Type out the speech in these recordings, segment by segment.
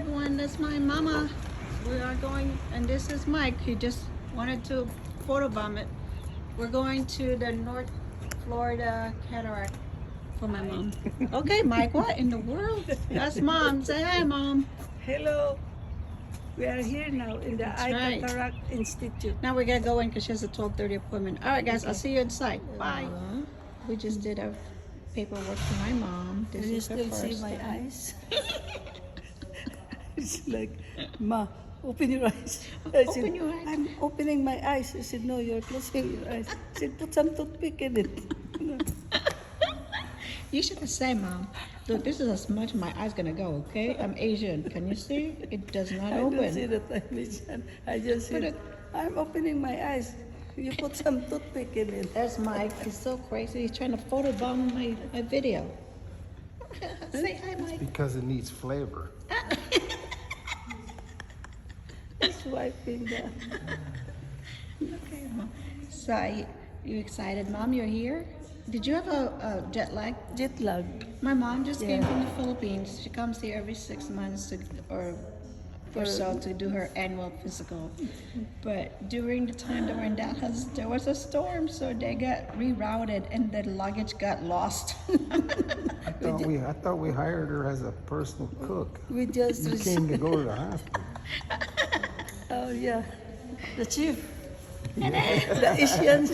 everyone, that's my mama. We are going, and this is Mike. He just wanted to photobomb it. We're going to the North Florida Cataract for my mom. Okay, Mike, what in the world? That's mom. Say hi, mom. Hello. We are here now in the That's Eye right. Cataract Institute. Now we gotta go in because she has a 12:30 appointment. All right, guys, I'll see you inside. Bye. We just did our paperwork for my mom. This Can you is her still see first my time. eyes? It's like, Ma, open your eyes. I Open said, your eyes. I'm opening my eyes. I said, no, you're closing your eyes. I said, put some toothpick in it. You should have said, Mom, look, this is as much my eye's gonna go, okay? I'm Asian. Can you see? It does not I don't see open. that I'm Asian. I just Put said, I'm opening my eyes. You put some toothpick in it. There's Mike. He's so crazy. He's trying to photobomb my video. Say hi, Mike. Because it needs flavor. Just wiping that. Okay, Mom. So, you excited, Mom? You're here? Did you have a jet lag? Jet lag. My mom just came Yeah. from the Philippines. She comes here every 6 months or so to do her annual physical. But during the time that we're in Dallas, there was a storm, so they got rerouted and the luggage got lost. I thought we hired her as a personal cook. We just You came to go to the hospital. Oh yeah, the chief, the Asian.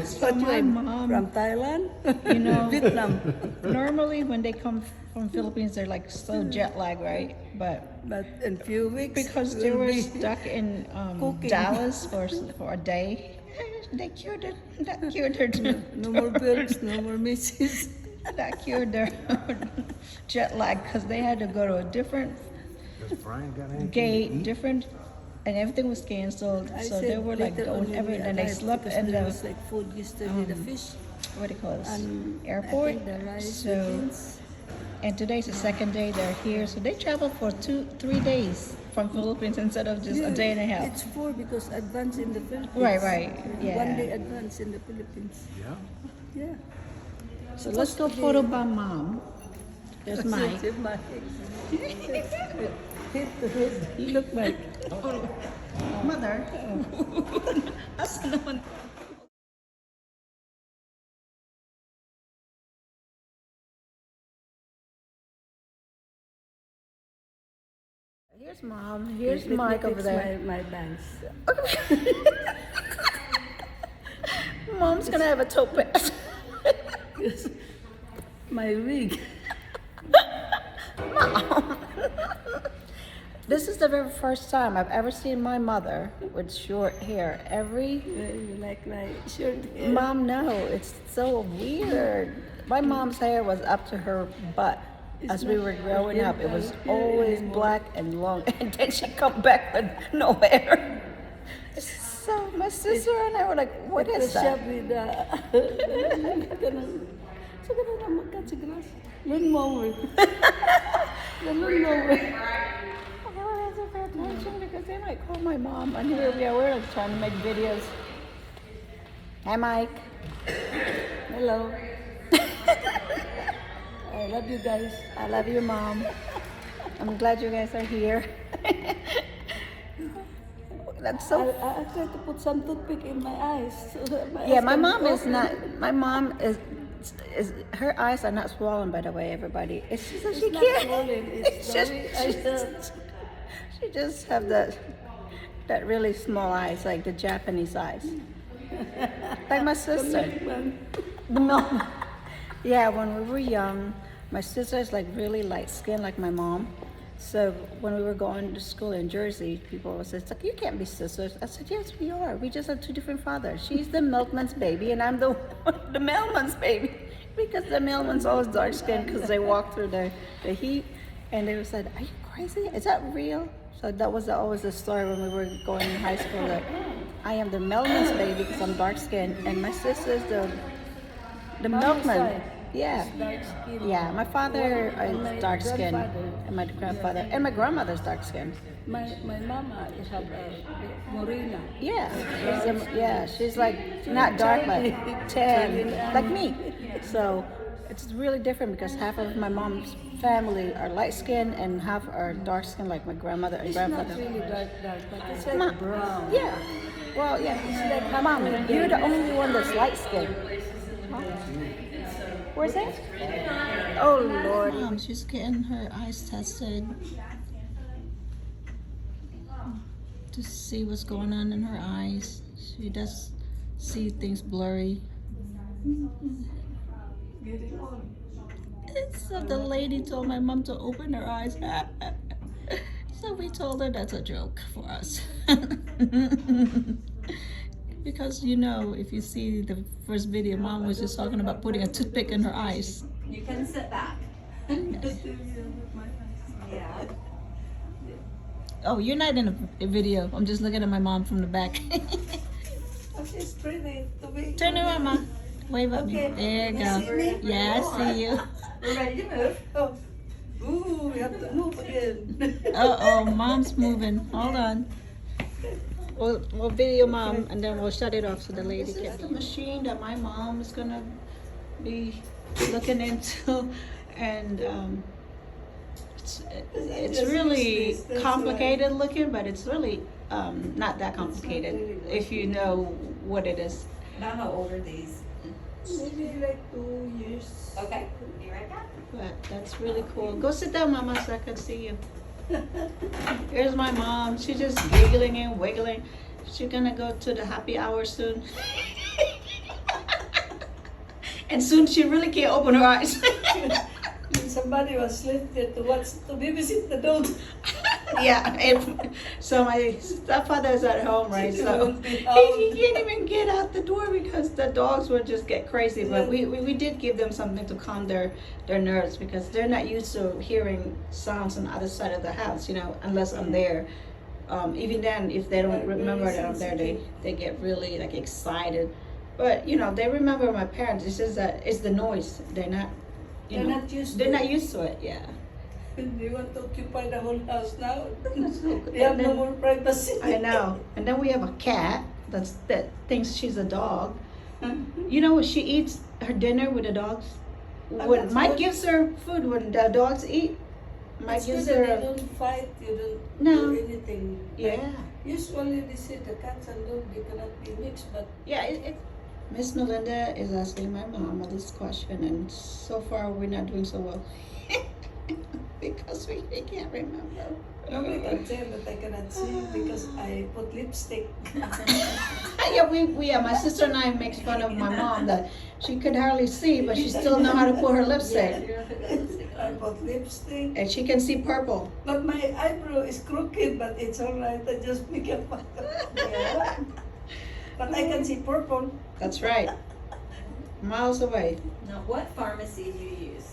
So my mom, From Thailand, you know, Vietnam, normally when they come from Philippines, they're like so jet lag, right? But but in few weeks because they we'll were be stuck in cooking. Dallas for a day, they cured it. That cured her. No more bills, no more misses. That cured their jet lag because they had to go to a different Does Brian got anything to gate, eat? different, and everything was canceled. I So said they were like later on going when every, we and they arrived, slept because in there the was like food yesterday, the fish what do you call this and airport. I think the rice, So the beans. and today's the second day they're here. So they traveled for 2-3 days from Philippines instead of just a day and a half. It's 4 because advance in the Philippines. Right, yeah. 1 day advance in the Philippines. Yeah. Yeah. So let's go photobomb mom. There's Mike. It's Mike. Hit the head. You look like mother. Asa naman. Here's mom. Here's Let me Mike over fix there. My bangs. Mom's gonna have a topaz. Yes. My wig. This is the very first time I've ever seen my mother with short hair. You like my shirt hair. Mom, no, it's so weird. My mom's hair was up to her butt as we were growing up. It was always black and long, and then she come back with no hair. So my sister and I were like, "What is that?" With so ganun na magkatsigras. Learn more. Learn more. Okay, well, I have to pay attention because they might call my mom. And here we are, we're like trying to make videos. Hi, Mike. Hello. I love you guys. I love you, Mom. I'm glad you guys are here. That's so. I tried to put some toothpick in my eyes. So that Yeah, eyes my can mom be is open. not. My mom is. Her eyes are not swollen, by the way, everybody. It's just that she It's not can't. swollen, It's just. very- She just have that really small eyes, like the Japanese eyes, like my sister. The milk. Yeah, when we were young, my sister is like really light skinned, like my mom. So when we were going to school in Jersey, people would say, "It's like, you can't be sisters." I said, "Yes, we are. We just have two different fathers. She's the milkman's baby, and I'm the mailman's baby." Because the mailman's always dark skinned because they walk through the heat. And they said, "Are you crazy? Is that real?" So that was always the story when we were going in high school, that I am the mailman's baby because I'm dark skinned, and my sister's the milkman. side Yeah. Dark skin. Yeah, my father And my is dark skinned, grandfather. and my grandfather, and my grandmother's dark skinned. My mama is have morena. Yeah, she's like not dark, but tan, like me. So it's really different because half of my mom's family are light skin and half are dark skin, like my grandmother and It's not grandfather. really dark, but it's like Ma- brown. Yeah. Well, yeah. It's like Mom, you're the only one that's light skinned. Where's that? Oh Lord. Mom, she's getting her eyes tested to see what's going on in her eyes. She does see things blurry. Getting old. So the lady told my mom to open her eyes. So we told her that's a joke for us. Because you know, if you see the first video, mom was just talking about putting a toothpick in her eyes. You can sit back. Yeah. Oh, you're not in a video. I'm just looking at my mom from the back. Oh, she's pretty to be. Turn around, Mom. Wave at me. Okay. There you You go. see me? Yeah, I see you. We're ready to move. Oh. Ooh, we have to move again. Uh-oh, Mom's moving. Hold on. We'll video Mom and then we'll shut it off so the lady can. This is the machine that my mom is gonna be looking into, and it's really complicated looking, but it's really not that complicated if you know what it is. Now, how old are these? Maybe like 2 years. Okay, be right back. But that's really cool. Go sit down, Mama, so I can see you. Here's my mom. She's just giggling and wiggling. She's gonna go to the happy hour soon. And soon she really can't open her eyes. Somebody was left there to babysit the dog. Yeah, so my stepfather's at home, right? So he can't even get out the door because the dogs would just get crazy. But we did give them something to calm their nerves because they're not used to hearing sounds on the other side of the house, you know, unless I'm there. Even then, if they don't remember that I'm there, they get really like excited. But you know, they remember my parents. It's just that it's the noise. They're not, They're not used they're to not it. used to it. Yeah. They want to occupy the whole house now. So, They have and no then- more privacy. I know. And then we have a cat that thinks she's a dog. You know when she eats her dinner with the dogs? When that's Mike good. gives her food when the dogs eat, Mike It's gives good her that you a, don't fight, you don't No. do anything. yeah. Usually they say the cats and dogs, they cannot be mixed, but Yeah, Miss Melinda is asking my mom this question, and so far we're not doing so well. Because we can't remember. nobody can tell that I cannot see because I put lipstick. Yeah, my sister and I makes fun of my mom that she could hardly see, but she still know how to put her lipstick. I put lipstick. And she can see purple. But my eyebrow is crooked, but it's alright. I just make a fun. Yeah. But I can see purple. That's right. Miles away. Now, what pharmacy do you use?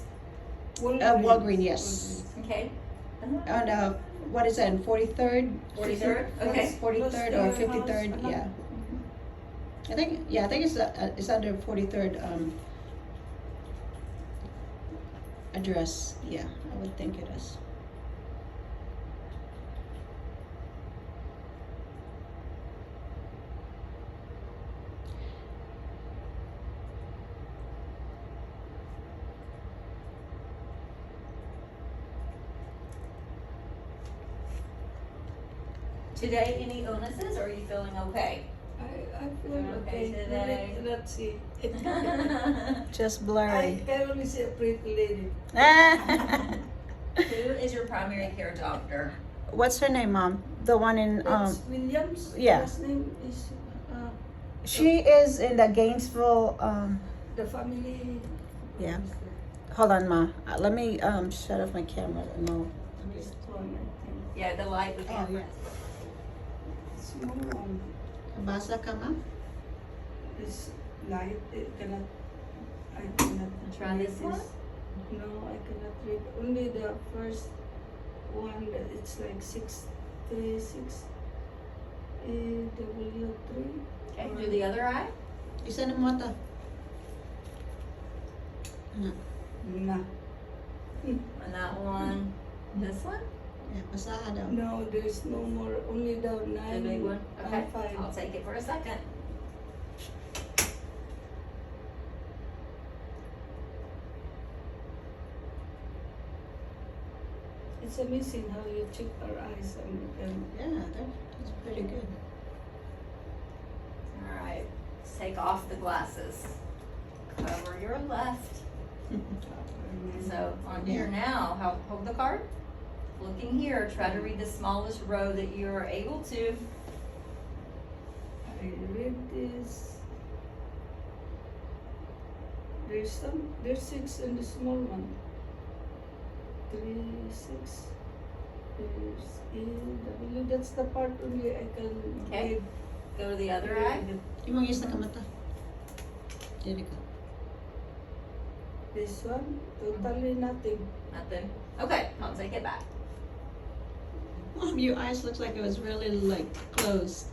Walgreens, yes. Okay. And what is that, in 43rd? 43rd? Okay. 43rd or 53rd, yeah. I think it's under 43rd address. Yeah, I would think it is. Today, any illnesses, or are you feeling okay? I feel Okay, okay. today. Let's see. Just I blurry. can only see a pretty lady. Who is your primary care doctor? What's her name, Mom? The one in It's Williams. yeah. Last name is she is in the Gainesville the family. yeah. Hold on, Ma. Let me shut off my camera. No. This one, I think. Yeah, the light we Oh, can't. yeah. Small one. Basa ka, Ma? This light, I cannot Try read this one? No, I cannot read. Only the first one that it's like 636 W3. Okay, do the other eye. Isa na mo ito. Nah. And that one. This one? Yeah, basahan daw. No, there's no more. Only the The 9 big one? Okay. and 5. I'll take it for a second. It's amazing how you check our eyes and Yeah, that's pretty good. All right, let's take off the glasses. Cover your left. So on here now, hold the card. Looking here, try to read the smallest row that you are able to. I read this. There's 6 in the small one. 3, 6. There's E, W. That's the part only I can Okay. read. Go to the other eye. Yung mga isa ka mata. Dili ka. This one, totally nothing. Nothing. Okay, I'll take it back. Your eyes looks like it was really like closed.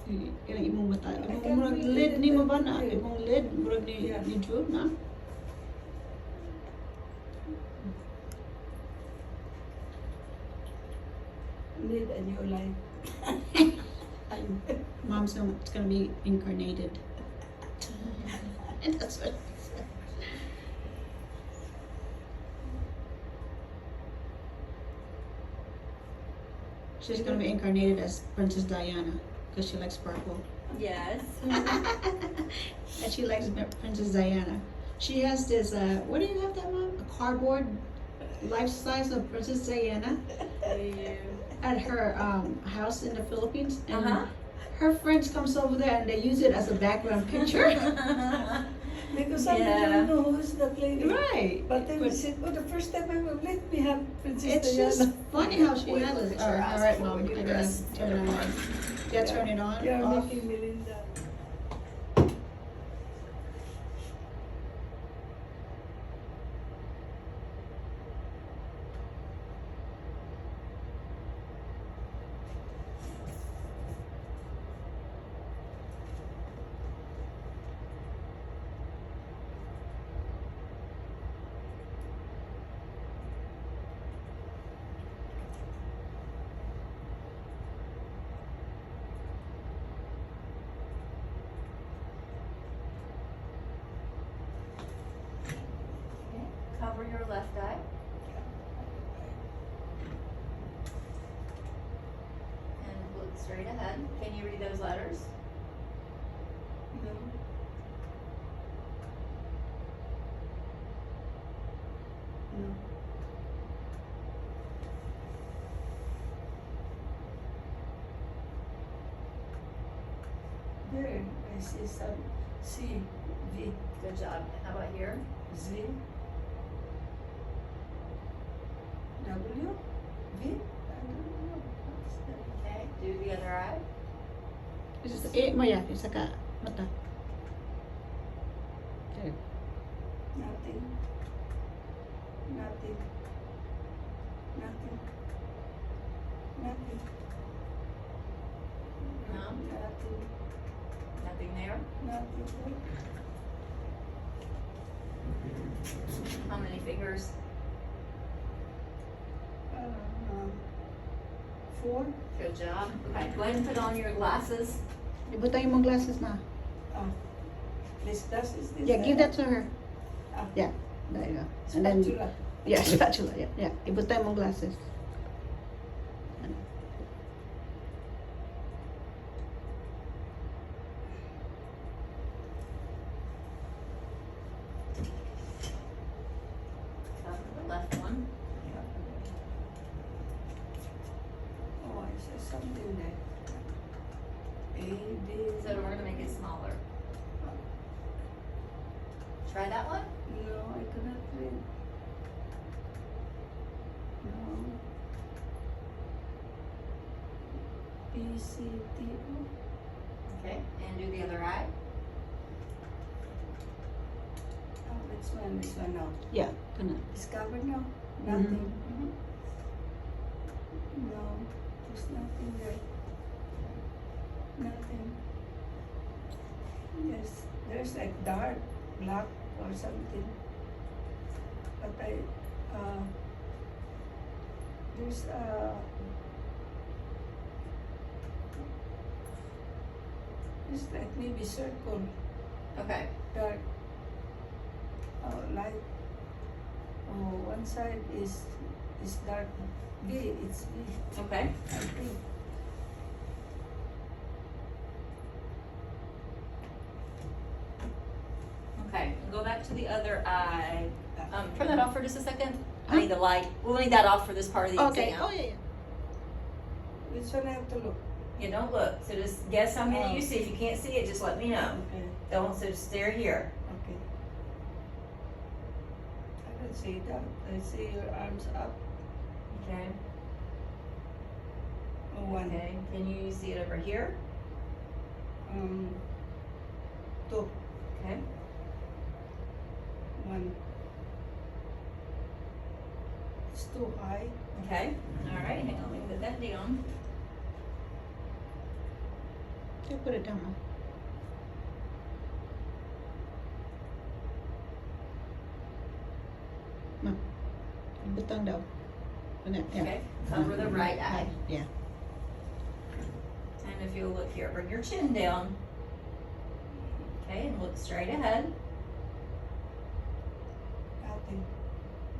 Yung imong mata. I Imong can murag read lid it ni mo a ba na? bit. Imong lid murag ni Yeah. ni Jude na. Need a new life. Mom's gonna, it's gonna be incarnated. And that's what it said. She's gonna be incarnated as Princess Diana because she likes purple. Yes. And she likes Princess Diana. She has this, what do you have that, Mom? A cardboard life size of Princess Diana at her house in the Philippines. And Uh-huh. her friends comes over there and they use it as a background picture. Because some Yeah. people know who's that lady. Right. But then we said, oh, the first time I will let me have Princess It's Diana. just funny how she Wait, has look it. at your eyes All right, before Mom. you I gotta dress. turn it on. Yeah, turn it on. You're Off. making Melinda. Okay. Cover your left eye. And look straight ahead. Can you read those letters? No. No. There, I see some C, V, Good job. And how about here? Z, W, V. I don't know. What's that? Okay. Do the other eye. Maya, isa ka mata. Okay. Nothing. Nothing. Nothing. Nothing. No? Nothing. Nothing there. Nothing. How many fingers? 4. Good job. Okay. Go ahead and put on your glasses. Ibutang yung mga glasses na. This is this. Yeah, give that to her. Ah. Yeah, there you go. And then, Spatula. yeah, spatula. Yeah. Ibutang yung mga glasses. Cover the left one. Oh, I saw something there. A, B. So we're gonna make it smaller. Try that one. No, I cannot read. No. B, C, D, O. Okay. And do the other eye. Oh, which one? This one now. Yeah, kana. It's covered now. Nothing. No, there's nothing there. Nothing. Yes, there's like dark, black or something. But there's it's like maybe circle, Okay. dark, light. Oh, one side is It's dark. V, it's V. Okay. I think. Okay, go back to the other eye. Turn that off for just a second. I need the light. We'll need that off for this part of the Okay. exam. Oh yeah. Which one I have to look? Yeah, don't look. So just guess how many you see. If you can't see it, just let me know. Okay. Don't, so just stare here. Okay. I can see that. I see your arms up. Okay. Oh, one. Okay. Can you see it over here? Two. Okay. One. It's too high. Okay. All right. Hang on. Let me put that down. You put it down. Mom. Butang daw. Yeah. Okay. Cover the right eye. Yeah. And if you'll look here, bring your chin down. Okay, and look straight ahead. Nothing.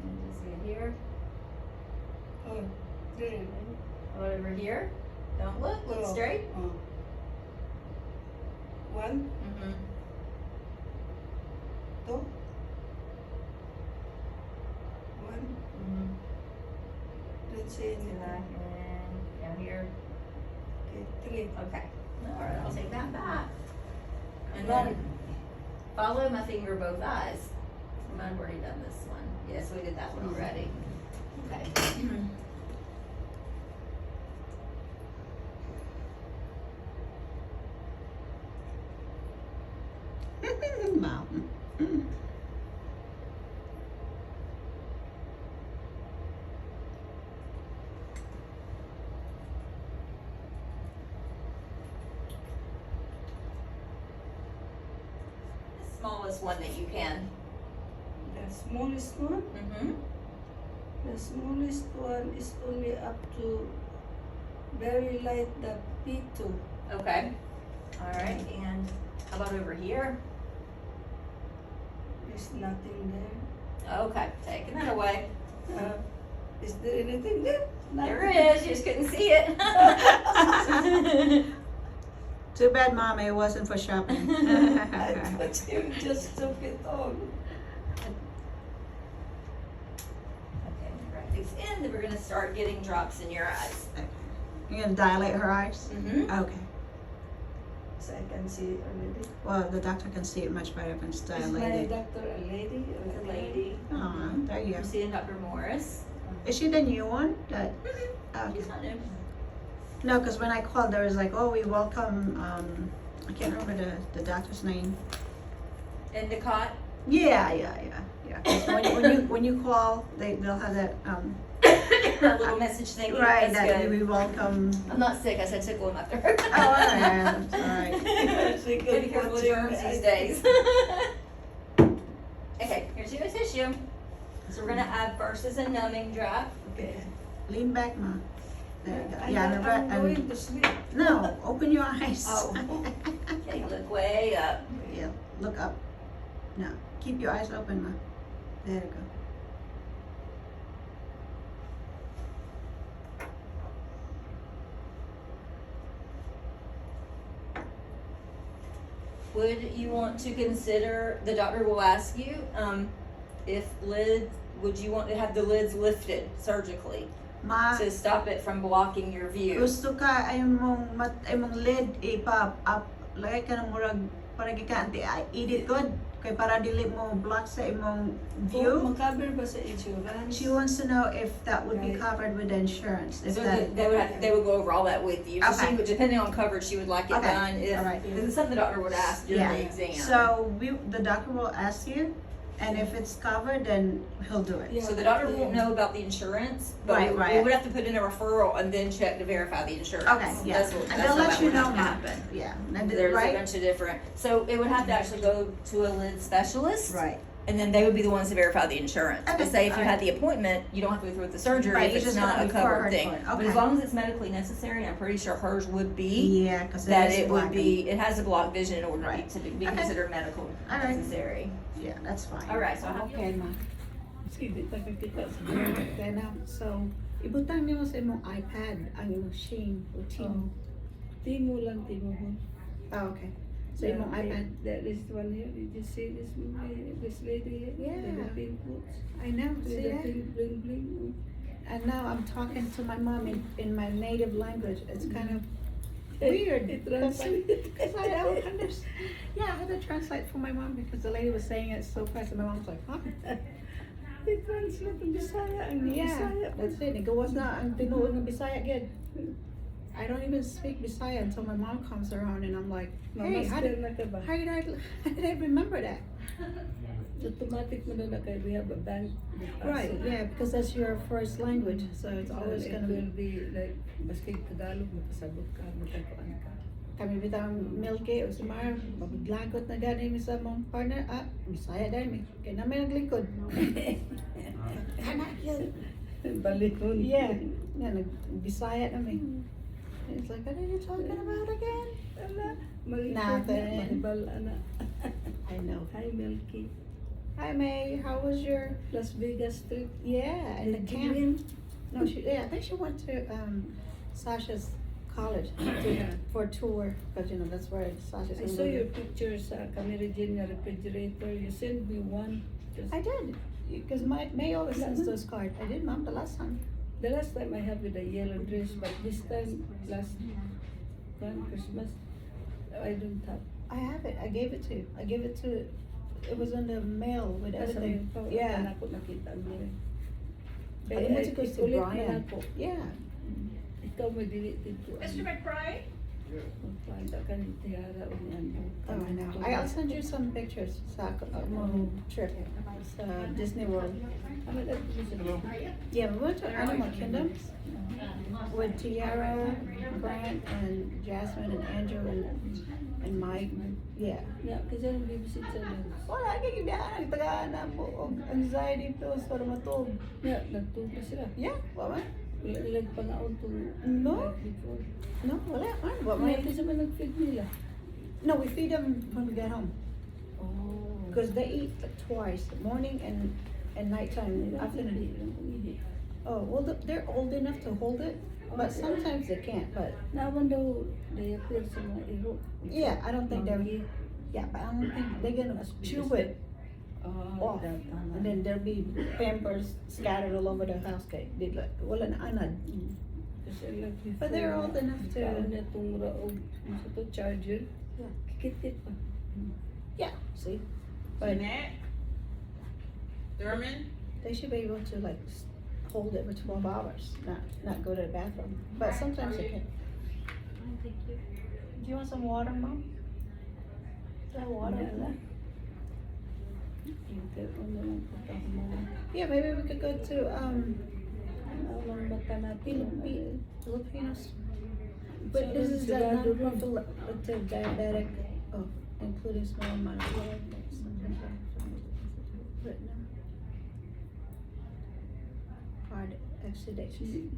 And just see it here. Oh, there. Go over here. Don't look. Look Oh. straight. Oh. One, Mm-hmm. two. One. Mm-hmm. Don't say See anything. that? And down here. Okay, three. Okay. All right, I'll take that back. And One. then follow my finger both eyes. I've already done this one. Yes, we did that one already. Okay. Mom. The smallest one that you can. The smallest one. Mm-hmm. The smallest one is only up to very light, the P2. Okay. All right, and how about over here? There's nothing there. Okay, taking that away. Is there anything there? There is, you just couldn't see it. Too bad, Mom, it wasn't for shopping. I thought you just took it on. Okay, write these in, then we're gonna start getting drops in your eyes. You're gonna dilate her eyes? Mm-hmm. Okay. So I can see it already. Well, the doctor can see it much better if it's Is my dilated. doctor a lady or The a lady? lady. Aw, there you You're go. seeing Dr. Morris. Is she the new one? That She's not new. no, because when I called, there was like, oh, we welcome. I can't remember the doctor's name. Endicott. Yeah. 'Cause when you call, they'll have that That little message thing. right That's that good. we welcome. I'm not sick, I said tickle in my throat. Oh, yeah, all right. She Gotta could be careful put with you germs in these the- days. Okay, here's your tissue. So we're gonna add first is a numbing drop. Okay. Lean back, Ma. There you go. I'm Yeah, not- I'm going to sleep. no, open your eyes. Oh. Okay, look way up. Yeah, look up. No, keep your eyes open, Ma. There you go. Would you want to consider, the doctor will ask you, if lids, would you want to have the lids lifted surgically Ma, to stop it from blocking your view? gusto ka ay mong lid ipa up lagay ka ng murag para gikan anti edit good kay para dili mo block sa imong View? view. Cover ba sa insurance? She wants to know if that would be Right. covered with the insurance. If So that, they would go over all that with you. So Okay. she would, depending on coverage, she would like it Okay, done if, all right. because it's something the doctor would ask during the yeah. exam. So the doctor will ask you, and if it's covered, then he'll do it. Yeah. So the doctor won't know about the insurance, but Right, we right. would have to put in a referral and then check to verify the insurance. Okay, yeah. That's what, And that's they'll how let that you would know, have to Ma. happen. Yeah. And There's a right? bunch of different, so it would have to actually go to a lid specialist. Right. And then they would be the ones to verify the insurance. Okay, But say if you alright. had the appointment, you don't have to go through with the surgery Right, if you it's just not gotta a be covered covered thing. for it. But Okay. as long as it's medically necessary, I'm pretty sure hers would be, Yeah, because that it would be, it has a blocked vision in order Right. to be Okay. considered medical Alright. necessary. Yeah, that's fine. All right, so I have Okay, Ma. Sige, nakakita sa Kaya na, so, ibutang niyo sa imong iPad ang imong Shane o Timo. Timo lang, Timo ho. Oh, okay. So, imong iPad. There is one here. Did you see this lady here? Yeah. With the pink boots. I know, With see the that? pink bling bling. And now I'm talking to my mom in my native language. It's kind of weird. It Because translates. I don't understand. Yeah, I had to translate for my mom because the lady was saying it so fast, and my mom's like, huh? It translates to Visaya. Ang Yeah, Visaya. that's it. Gawas na ang tinuod ng Bisaya again. I don't even speak Bisaya until my mom comes around, and I'm like, hey, how Mamaster did, na ka ba? how did I, how did I remember that? Automatic mo na kay we have a bank. Right, yeah, because that's your first language, so it's always It gonna will be. be like, baski Tagalog, makasabot ka, matakuan ka. Kami bitang Milky o si Mar, mabiglagot na gani mi sa mong partner, Bisaya dahil mi. Kaya namin naglingkod. Anak yun. Balikon. Yeah, nag-Bisaya na mi. And it's like, what are you talking about again? Ala, malikod Nothing. na, mahibal na. I know. Hi, Milky. Hi May, how was your, Las Vegas trip. yeah, and the Did you camp? win? No, I think she went to Sasha's college for a tour, because you know, that's where Sasha's I gonna saw go. your pictures sa Camerigenia refrigerator. You sent me one. Just- I did, because May always sends those cards. I did, Mom, the last time. The last time I have with a yellow dress, but this time, last one Christmas, I don't have. I have it. I gave it to you. I gave it to. It was in the mail with everything. Yeah. Ako nakita mo rin. I think it goes to ikulit Brian. na ako. Yeah. Ikaw may dilitin ko. Mr. McBride? Magpanda ka ni Tiara o ni Andrew. Oh, I know. I'll send you some pictures sa trip sa Disney World. Ano na ito sa Yeah, we went to Animal Kingdom with Tiara, Grant, and Jasmine, and Andrew, and Mike. Yeah. Yeah, kasi nang bibisit sa doon. Wala, kagibihan. Tagaan na mo. Anxiety pills para matulog. Yeah, nagtugma sila. Yeah, wala. Wala nilang pangaon to No. before. No, wala. What, May kasi man nag-feed nila. No, we feed them when we get home. Oh. Because they eat twice, morning and nighttime, afternoon. Oh, well, they're old enough to hold it, but sometimes they can't. But Naman daw, they appear sa mga iro. yeah, I don't think they're. Yeah, but I don't think they're gonna chew it off, and then there'll be pampers scattered all over the house. Kay they like wala na anad. Kasi like before, But they're old enough to. kaon na itong raog, sa to charger. Yeah. Kikit pa. Yeah, see, but Jeanette? Thurman? they should be able to like hold it for 12 hours, not go to the bathroom. But sometimes they can. Do you want some water, Mom? Is there water in there? Kaon na lang patahon. Yeah, maybe we could go to Ang mata natin. Filipinos. But this is a non-proliferative diabetic, including small amount of blood. Hard exudation.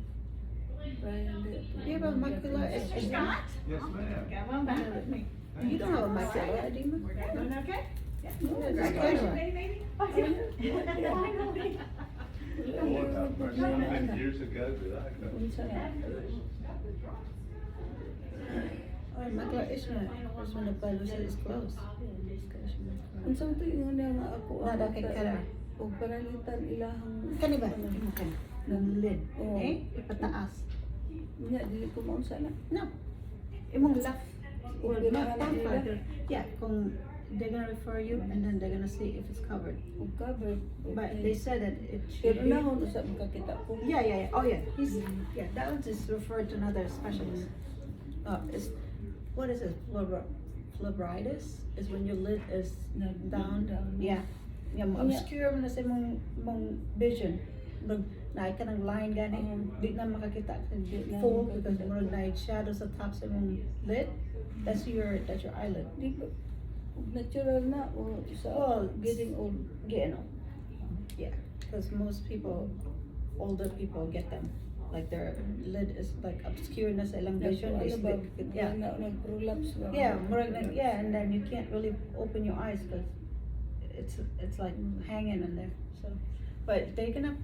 Brian, You have a macular edema? Yes, ma'am. Come on back with me. You don't have a macular edema? We're doing okay? No, it's Congratulations, cataract. baby. Years ago, but I Unsa na? Oh, macular edema is when the blood vessel is closed. Unsa ito yung nga ako? Nada kay cataract. O panalitan ilahang... Kani ba? Ng lid. Oo. Eh, ipataas. Nya, dili ko maunsa na. No. Imong left. O Not ganahan that nila. far. Yeah, kung they're gonna refer you and then they're gonna see if it's covered. O covered. But they said that it Pero should be. na ako sa makakita ko. Yeah. Oh yeah. Yeah, that one is referred to another specialist. It's, what is it? Phlebitis is when your lid is down. Yeah. Yeah, obscure mo na sa mong vision. Na ka ng line gani, di na makakita Di na full makakita. because mo na shadow sa top sa mong lid. That's your eyelid. Di ko, natural na o sa Oh, getting old. You know. Yeah, because most people, older people get them. Like their lid is like obscure na sa ilang vision. Ano ba? Yeah. Nag-prolapse ba? Yeah, and then you can't really open your eyes because it's like hanging in there. So, But they're gonna,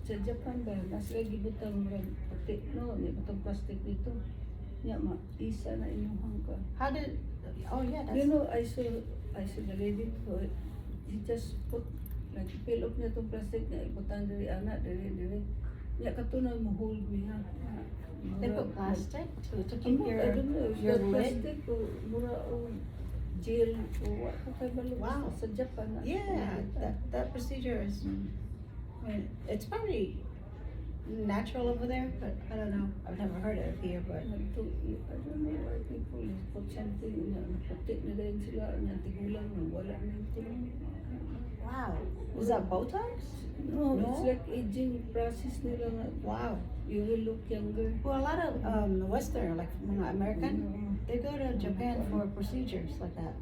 Sa Japan ba, nasa gibutang murag puti, no? Ni butang plastic dito. Nya ma, isa na inuhang ka. how did, oh yeah, You that's, know, I saw the lady who he just put like peel off niya itong plastic na ibutang diri ana diri. Nya katunay mo hold me ha. they put plastic to Keep keep I don't know, your the lid? plastic o mura o gel o what kay balo Wow. sa Japan na. Yeah, that procedure is, I mean, it's probably natural over there, but I don't know, I've never heard of it here, but. I don't know why people put something na puti na rin sila na tigulang na wala na yung tulang. Wow, is that Botox? No, No? it's like aging process nila na Wow. you will look younger. Well, a lot of Western, like mga American, they go to Japan for procedures like that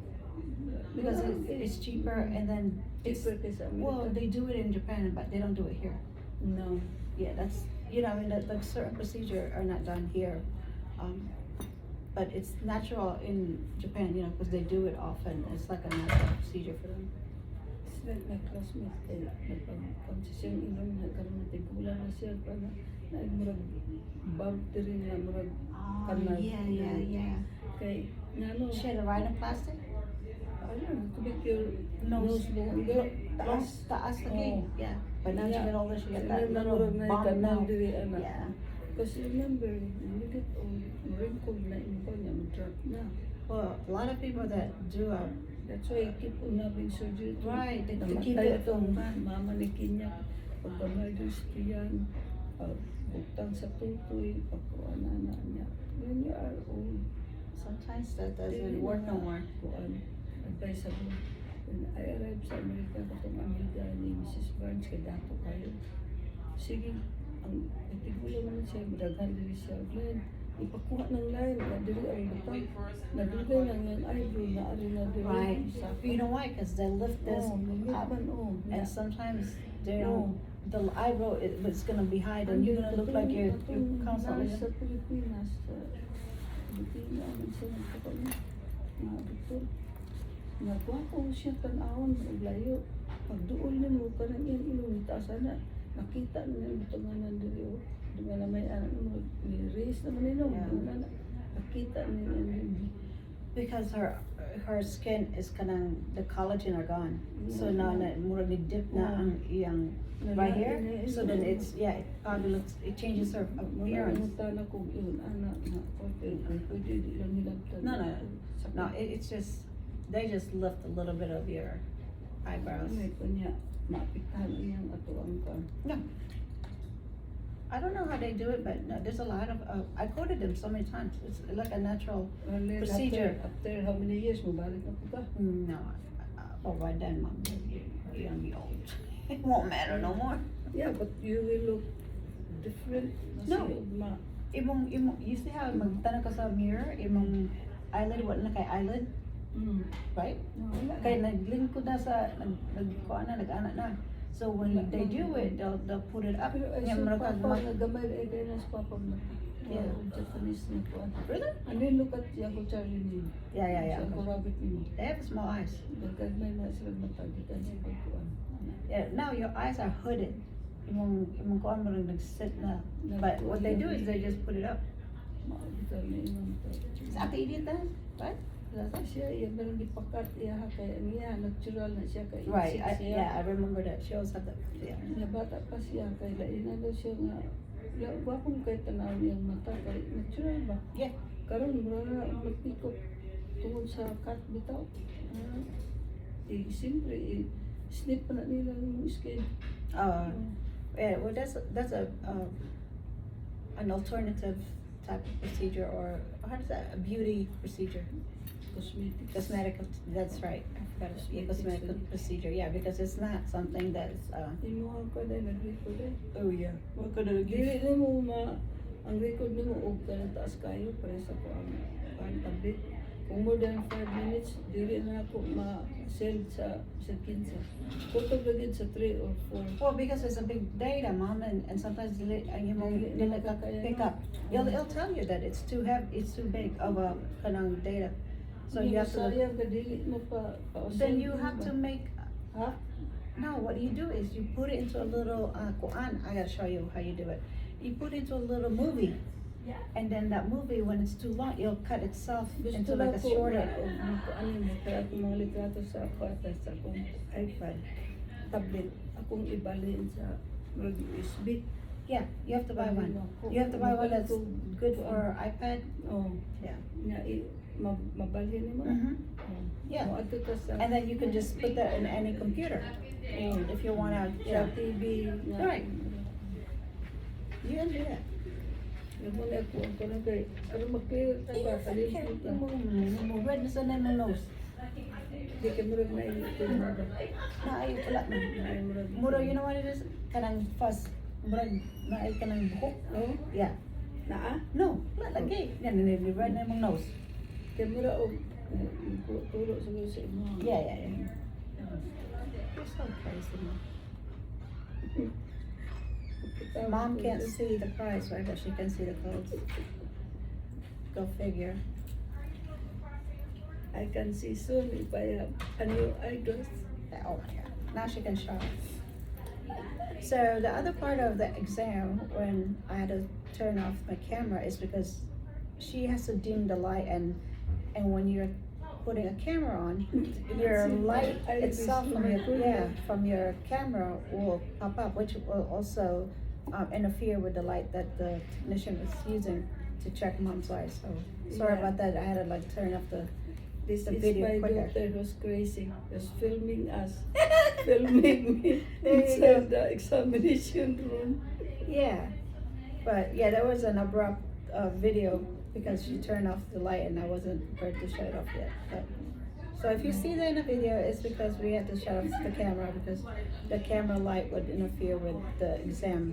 because it's cheaper, and then it's, Cheaper kaysa well, America. they do it in Japan, but they don't do it here. No. Yeah, that's, you know, I mean, like certain procedure are not done here, but it's natural in Japan, you know, because they do it often. It's like a natural procedure for them. It's like my classmate, nagpang-concession ilong na karoon na tigulang na siya pa na murag bump diri na murag kanal. Yeah. Kay, nano, She had a rhinoplastic? ano, to make your Nose. nose longer. Taas lagi. Oh. Yeah. But now she Yeah. got older, she got Kaya that na little murag na bump kanal now. diri ana. Yeah. Because remember, you get old, wrinkled na yung kanya, drop na. Well, a lot of people that do That's why I keep on having surgery. Right, they keep Namatay it itong from- mama ni Kinya. Pagka-emergency yan, butang sa tutoy, pagkuanan na niya. When you are old, sometimes that doesn't work no more. Kuan, advisable. When I arrived sa Amerika, katong amiga ni Mrs. Barnes, kay dato kayo. Sige, ang itigulo naman siya, madaghan diri siya. Glenn, ipakuha ng line, diri ang butang. Nadugay lang yung eyebrow, naari na diri. Right. Sa You know why? Because they lift this Oh, up, man, oh. and sometimes they Oh. don't. The eyebrow it's gonna be high, and you're gonna look like you're constantly. Sa Pilipinas, sa Pilipinas, man siya nagkataon. Mga doktor. Nagkuha ko siya tanawon, layo. Pagduol niya mo, parang yung ilong, taas na. Nakita niya yung butanganan diri. Dunga na may anak mo, may race naman nila. Yeah. Nakita niya yung Because her skin is kanang the collagen are gone, so now na mura ni dip na ang iyang right here. So then it's it probably looks, it changes her appearance. Mga ko yun, anak na, pwede di lang nila. No, it's just they just lift a little bit of your eyebrows. May kanya, maapiktahan iyang ato ang ka. No, I don't know how they do it, but no, there's a lot of. I quoted them so many times. It's like a natural procedure. After how many years, mabalik na po ka? No, by then, Mom, you're gonna be old. It won't matter no more. Yeah, but you will look different. No. Kasi ugma. You see how magtanong ka sa mirror, imong eyelid, wala na kay eyelid, right? No, wala. Kaya naglingkod na sa, nag-anak na. So when they do it, they'll put it up. Pero ay Nga, sa mura ka papa, nagamay na kaya na sa papa mo. Yeah. Japanese na po. Really? And then look at yung Charlie ni. Yeah. Yung rabbit ni. They have small eyes. Nagkagmay na sila matagitan sa pagkuhan. Yeah, now your eyes are hooded. Imong kuan mo rin nag-sit na. But what they do is they just put it up. Maagitan na imang to. Sa ate idiot na, right? Siya, yung parang ipakat iya kaya niya, natural na siya kaya Right, insist siya. I remember that. She always had that. Yeah. Nga bata pa siya, kaya lain na daw siya nga, wapong kay tanaw niyang mata, kaya natural ba? Yeah. Karon mura na magpikot tungod sa cut bitaw. Siyempre, snip pa na nila yung skin. Yeah, well, that's a an alternative type of procedure, or how does that, a beauty procedure, Cosmetics. cosmetic. That's right. I forgot it. Yeah, cosmetic procedure. Yeah, because it's not something that's. Inuha ka dahil nag-record eh. Oh yeah. What could Dili na mo ang record nimo og kanang taas kayo para sa kuan tablet. Kung more than 5 minutes, dili na ako ma-send sa 15. Putog lagid sa 3 or 4. Well, because it's a big data, Mom, and sometimes you pick up. It'll tell you that it's too heavy, it's too big of a kanang data. So you have to. Sayang ka dili mo pa Then you have to make. Ha? No, what you do is you put it into a little kuan. I gotta show you how you do it. You put it into a little movie, and then that movie, when it's too long, it'll cut itself Gusto into na like a ko shorter. ano mo kaya akong mga litrato sa sa akong iPad, tablet, akong ibalhin sa USB. Yeah, you have to buy one. You have to buy one that's good for iPad. Oh, Yeah. nga mabalhin mo. Mm-hmm. Oh. Yeah. Oh, ato ta sa And then you can just put that in any computer if you wanna. sa Yeah, TV nga. Right. you can do that. Yung muna ako ang ko na kay ano mag-clear ta ba kalimutan. Red na sa name nose. Di ka murag na ito na ba. Na ayaw pala na. Ay murag. Muro, you know what it is? Kanang fuss. Murag na ay kanang buhok. Oh, Yeah. naa. No, wala lagi. Yan, red na yung nose. Kay mura og turo siguro sa imo. Yeah. You're so crazy, man. Mom can't see the price, right? But she can see the clothes. Go figure. I can see soon if I have a new eyeglass. Oh my God. Now she can shop. So the other part of the exam, when I had to turn off my camera, is because she has to dim the light, and when you're putting a camera on, your light itself from your camera will pop up, which will also interfere with the light that the technician is using to check mom's eyes. So sorry about that. I had to like turn off the This The is video my quicker. daughter who's crazy, was filming us, filming me There you inside the examination room. Yeah, but yeah, there was an abrupt video because she turned off the light and I wasn't prepared to shut it off yet. But, so if you see that in the video, it's because we had to shut off the camera because the camera light would interfere with the exam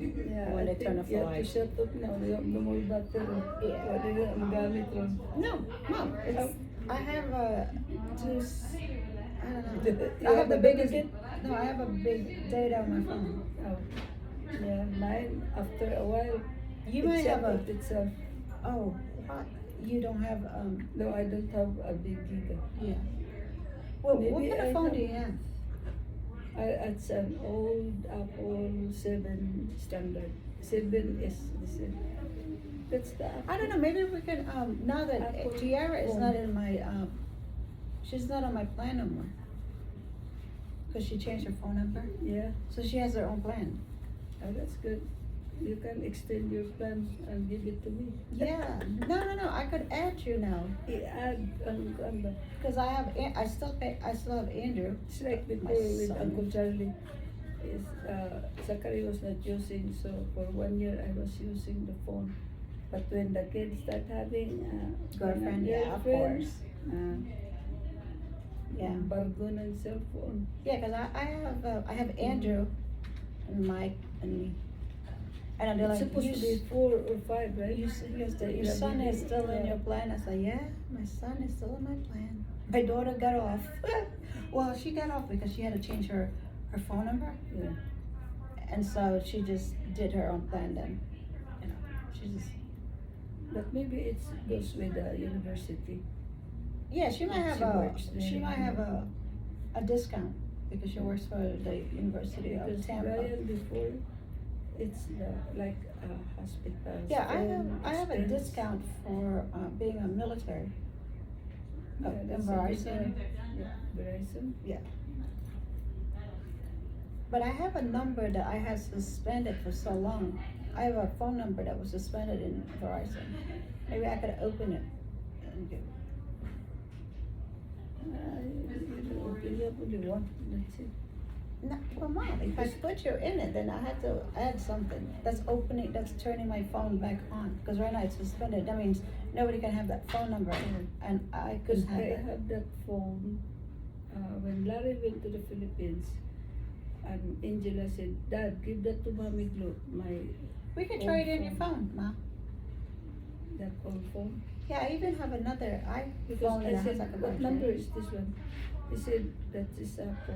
when they turn off the You have to light. shut up now, you have no more battery. Yeah. What is it, magamit ron? No, Mom, I have two. I don't know. You I have the biggest. duplicate? No, I have a big data on my phone. Oh. Yeah, mine, after a while, You it might shut have a. off itself. Oh, what? You don't have No, I don't have a big giga. Yeah. Well, what Maybe kind of I phone have- do you have? It's an old Apple 7 standard. 7 is the same. That's the Apple. I don't know. Maybe we can. Now that Apple Tiara is phone. not in my. She's not on my plan no more. Cause she changed her phone number, Yeah, so she has her own plan. oh, that's good. You can extend your plan and give it to me. Yeah. No. I could add you now. I-add ang ano. Cause I have. I still pay. I still have Andrew. It's like before My with son. Uncle Charlie. Is Zachary was not using, so for 1 year I was using the phone. But when the kids start having Girlfriend. Yeah, of girlfriend, course. Yeah. Bargo ng cellphone. Yeah, cause I have Andrew, and Mike, and me. And they're It's like, supposed you, to be 4 or 5, right? your son is still in your plan. I said, yeah, my son is still in my plan. My daughter got off. Well, she got off because she had to change her phone number, Yeah. and so she just did her own plan then. You know, she just. But maybe it goes with the university. Yeah, she might have She works there. she might have a discount because she works for the University of Because Tampa. Brian before, it's like a hospital. Yeah, I have a expense. discount for being a military. Yeah, In that's a Verizon. good, Verizon. But I have a number that I had suspended for so long. I have a phone number that was suspended in Verizon. Maybe I could open it and give. You open up only one, that's it. No, well, Mom, if I put you in it, then I had to add something that's opening, that's turning my phone back on. Because right now it's suspended. That means nobody can have that phone number, and I Because couldn't have I it. have that phone, when Larry went to the Philippines, and Angela said, Dad, give that to Mommy Glo, my, We can trade in your phone, Ma. that old phone. Yeah, I even have another Because iPhone I that has said, like a what battery. number is this one? He said, that is Apple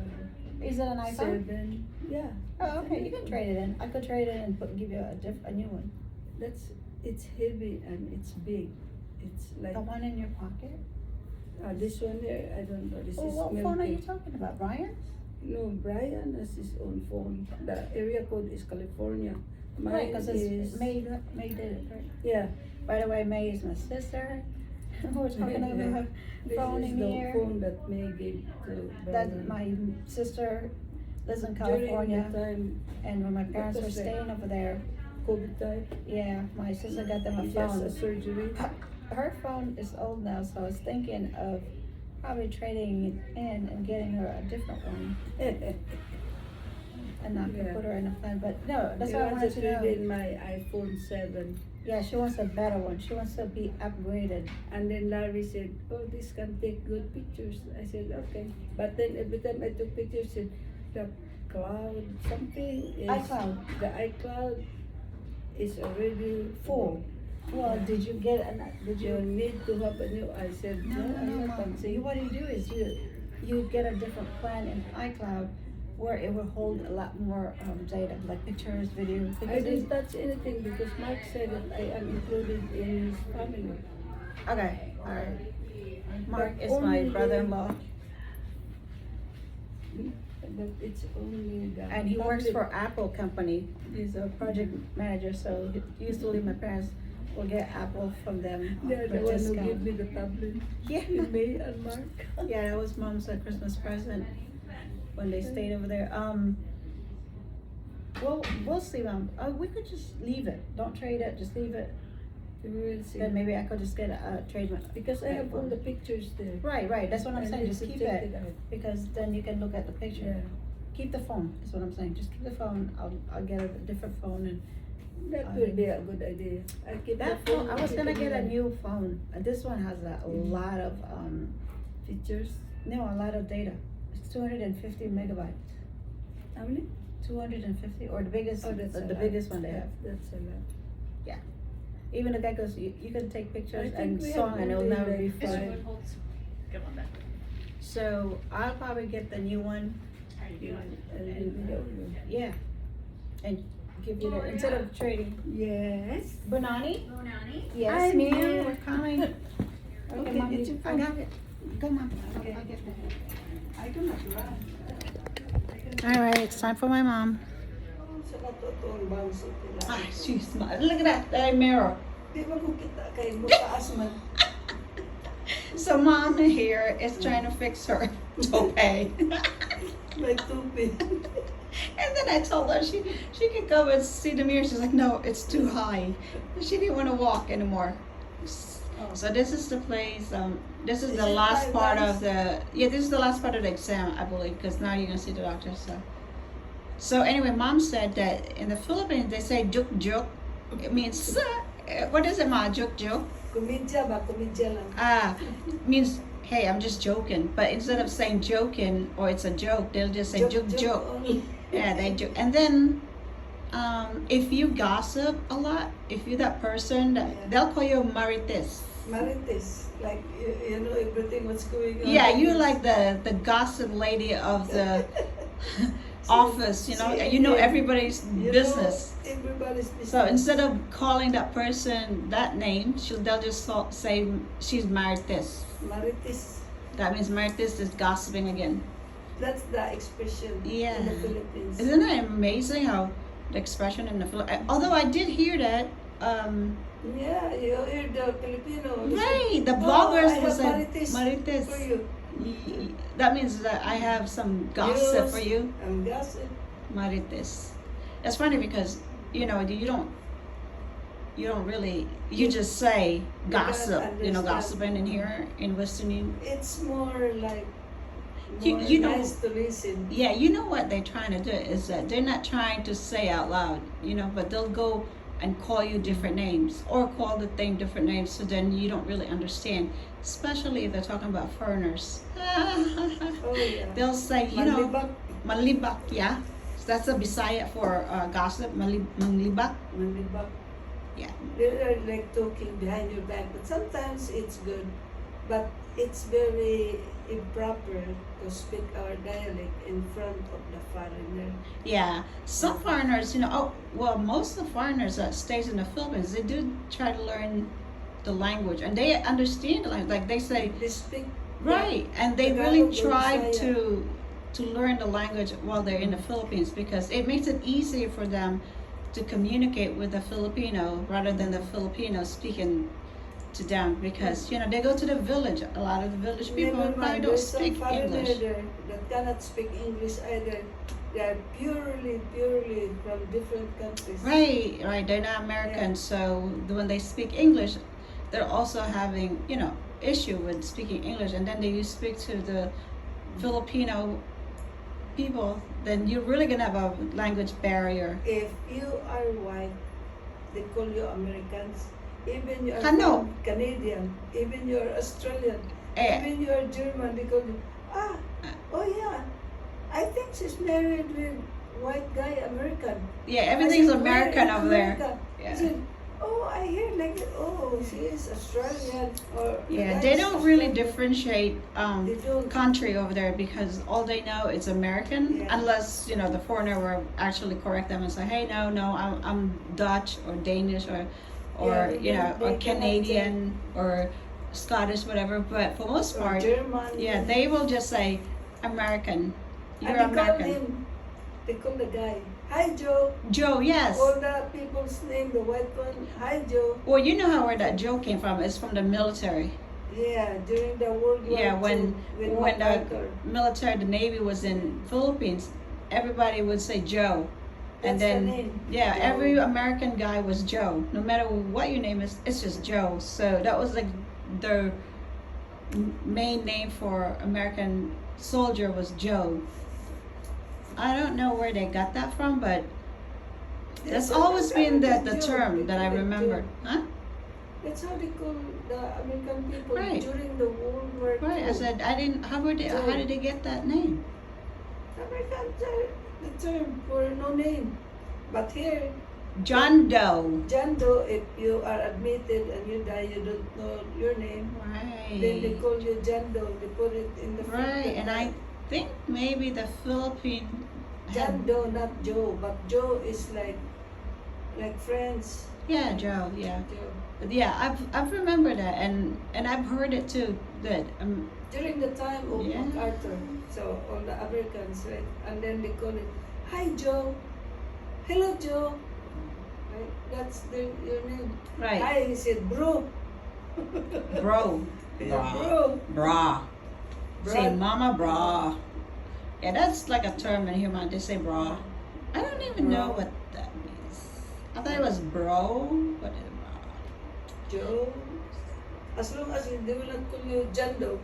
Is it an iPhone? 7, yeah. Oh, okay, you can trade it in. I could trade it in and give you a new one. It's heavy and it's big. It's like, The one in your pocket? this one here, I don't know, this Oh, is what phone are you melted. talking about, Brian? No, Brian has his own phone. The area code is California. Mine Right, because is May did it, right? yeah. By the way, May is my sister. We're talking over her This phone is in the here. phone that May gave to That Brian. my sister lives in During California, the time, and when my parents were was that? staying over there, COVID time, yeah, my sister got them a he has a phone. surgery. Her phone is old now, so I was thinking of probably trading it in and getting her a different one, and not to Yeah. put her in a plan. But no, that's He what I wanted wants to to trade know. in my iPhone 7. Yeah, she wants a better one. She wants to be upgraded. And then Larry said, oh, this can take good pictures. I said, okay. But then every time I took pictures, said, the cloud, something is... iCloud. The iCloud is already full. Well, did you get an? Did You you? need to have a new... I said, No, no, I'm not Mom. So you, what you do is you get a different plan in iCloud where it will hold a lot more data, like pictures, videos. I Because didn't touch anything because Mark said that I am included in his family. okay, all right. Mark But is my only brother-in-law, But it's only the... and he works public- for Apple company. He's a project manager, so usually my parents will get Apple from them They're for the a one who discount. gave me the tablet. Yeah. May and Mark. Yeah, that was Mom's Christmas present when they stayed over there. We'll see, Mom. We could just leave it. Don't trade it. Just leave it. We will see. Then maybe I could just get a trade one. Because I have all the pictures there. Right. That's what I'm I saying. need Just to keep take it out. because then you can look at the picture. Yeah. Keep the phone. Is what I'm saying. Just keep the phone. I'll get a different phone and That will be a good idea. I keep that the phone. I was keep gonna the get a new new phone. This one has a lot of features. no, a lot of data. It's 250 megabytes. How many? 250 or the biggest, Oh, that's a the lot. biggest one they have. That's a lot. Even the guy goes, you can take pictures I and think we song have and it'll only never be like fun. five. Come on back. So I'll probably get the new one. And then the old one. Yeah. And give you the, instead of trading. Yes. Bonani? Bonani. Yes, I'm ma'am, here. we're coming. Okay, Mom, get your I phone. got it. Go, Mom. Okay. I'll get it. I do not run. All right, it's time for my mom. Sa natutuon bang sa tila. Ah, she's smart. Look at that mirror. Di ba kung kita kay mutaas man? So mom here is trying to fix her toupee. May tupi. And then I told her she could go and see the mirror. She's like, no, it's too high. She didn't want to walk anymore. So this is the place. This is Is the it last five part months? of the this is the last part of the exam, I believe, because now you're gonna see the doctor. So anyway, mom said that in the Philippines they say juk juk. It means what is it, ma? Juk juk. Komedya ba? Komedya lang. Means hey, I'm just joking. But instead of saying joking or it's a joke, they'll just say juk juk. only. Yeah, they do. And then, if you gossip a lot, if you're that person, they'll call you marites. Marites. Like, you know everything what's going on. Yeah, you're like the gossip lady of the office. You know everybody's You business. know everybody's business. So instead of calling that person that name, they'll just say she's marites. Marites. That means marites is gossiping again. That's the expression Yeah. in the Philippines. Isn't it amazing how the expression in the Philippines? Although I did hear that. Yeah, you hear the Filipino. Right, the "Oh, bloggers I will have say marites marites. for you. That means that I have some gossip for you, I'm gossip. marites. It's funny because you don't really you just say gossip, understand. gossiping in here in Western Union. It's more like You- more you know- nice to listen. Yeah, you know what they're trying to do is that they're not trying to say out loud, but they'll go and call you different names or call the thing different names, so then you don't really understand. Especially if they're talking about foreigners. Oh yeah. They'll say, Manlibak. malibak, yeah. So that's a Visaya for gossip, malibak. Manlibak. Yeah. They're like talking behind your back, but sometimes it's good, but it's very improper to speak our dialect in front of the foreigner. Yeah, some foreigners, most of the foreigners that stays in the Philippines, they do try to learn the language and they understand the language. Like they say, They speak right, and they Tagalog really or try Visaya. to to learn the language while they're in the Philippines, because it makes it easier for them to communicate with the Filipino rather than the Filipino speaking to them, because you know they go to the village. A lot of the village people Never probably mind, don't there's some speak foreigner English. there that cannot speak English either. They are purely from different countries. Right. They're not American, so when they speak English, they're also having issue with speaking English, and then you speak to the Filipino people, then you're really gonna have a language barrier. If you are white, they call you Americans. Even you are No. Canadian, even you are Australian, Eh. even you are German, they call you, oh yeah, I think she's married with white guy, American. Yeah, everything's I said, American "Where in over there. America?" Yeah. I said, oh, I hear like, oh, she is Australian. Or the Yeah, guy they is don't really Australian. differentiate They don't. country over there, because all they know is American, Yeah. unless the foreigner will actually correct them and say, hey, no, I'm Dutch or Danish or Yeah, they or cannot Canadian or Scottish, whatever. But for most Or part, German. yeah, they will just say American. You're And they call American. him, they call the guy, hi Joe. Joe, yes. All the people's name, the white one, hi Joe. Well, you know where that Joe came from. It's from the military. Yeah, during the World War Yeah, II, when the MacArthur. military, the Navy was in Philippines, everybody would say Joe. And That's the then, name, yeah, Joe. every American guy was Joe. No matter what your name is, it's just Joe. So that was like the main name for American soldier was Joe. I don't know where they got that from, but that's always been the Joe, term they that I call it remembered. Joe. Huh? That's how they call the American people Right. during the World War II. Right. I said I didn't. How did they get that name? American the term for no name. But here, John Doe. John Doe, if you are admitted and you die, you don't know your name, then they Right. call you John Doe. They put it in the Right. And I think maybe the Philippine John Doe, not Joe, but Joe is like friends. Yeah, Joe. Yeah. Joe. But yeah, I've remembered that, and I've heard it too. That During the time of Yeah. MacArthur, so all the Americans, right? And then they call it, hi Joe, hello Joe, right? That's your name. right, Hi, he said, bro. bro, Yeah, bro. brah. Say Brad. mama, brah. Yeah, that's like a term in human. They say brah. I don't even know Bro. what that means. I thought it was bro. What is bra? Joe. As long as they will not call you John Doe.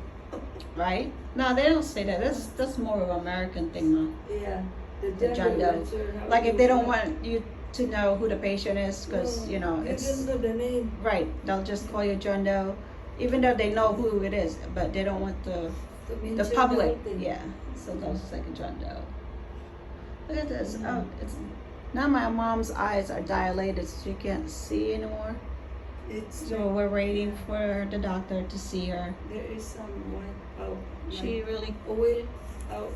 Right? No, they don't say that. That's more of an American thing, man. Yeah, the The John John Doe. Doe. that's how Like if you they don't call it. want you to know who the patient is, because No, they it's don't know the name. right. They'll just call you John Doe, even though they know who it is, but they don't want To the mention public. whole thing. Yeah, so they'll just like a John Doe. Look at this. Oh, it's now my mom's eyes are dilated, so she can't see anymore. It's So like, we're waiting for the doctor to see her. there is some white out. She really, Oil out.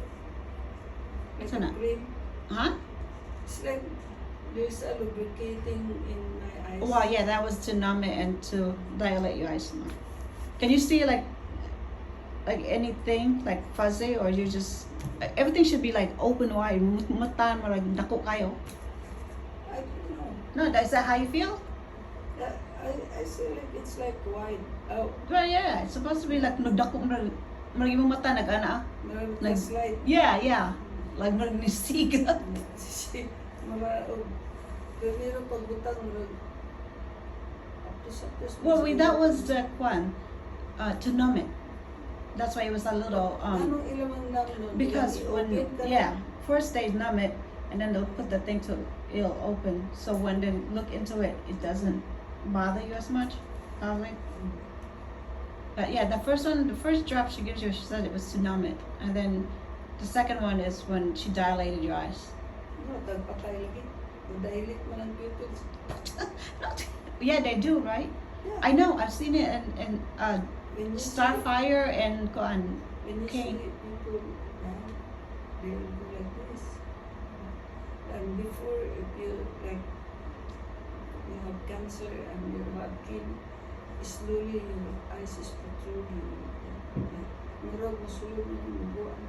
Like What's a that? cream. huh? It's like there's a lubricating in my eyes. Well, yeah, that was to numb it and to dilate your eyes more. Can you see like anything like fuzzy, or you just everything should be like open wide? Mata mo like dako kayo. I don't know. No, is that how you feel? I feel like it's like white out. Well, yeah, it's supposed to be like nagdako mo like yung mata nag-ana. Like- Slide. Yeah, like nagnisig. Mga pero pagbutang aptos. Well, that was the one to numb it. That's why it was a little Anong ilamang namin? because when first they numb it and then they'll put the thing to it'll open, so when they look into it, it doesn't bother you as much, probably. But yeah, the first drop she gives you, she said it was to numb it, and then the second one is when she dilated your eyes. No, tagpatay lagi. Dilit mo ng pupils. Yeah, they do, right? Yeah. I know, I've seen it in When you Starfire and Kuan. When you Okay. see people, they will go like this. And before, if you you have cancer and you have skin, slowly your eyes is protruding. Murag masulog mo yung buwan.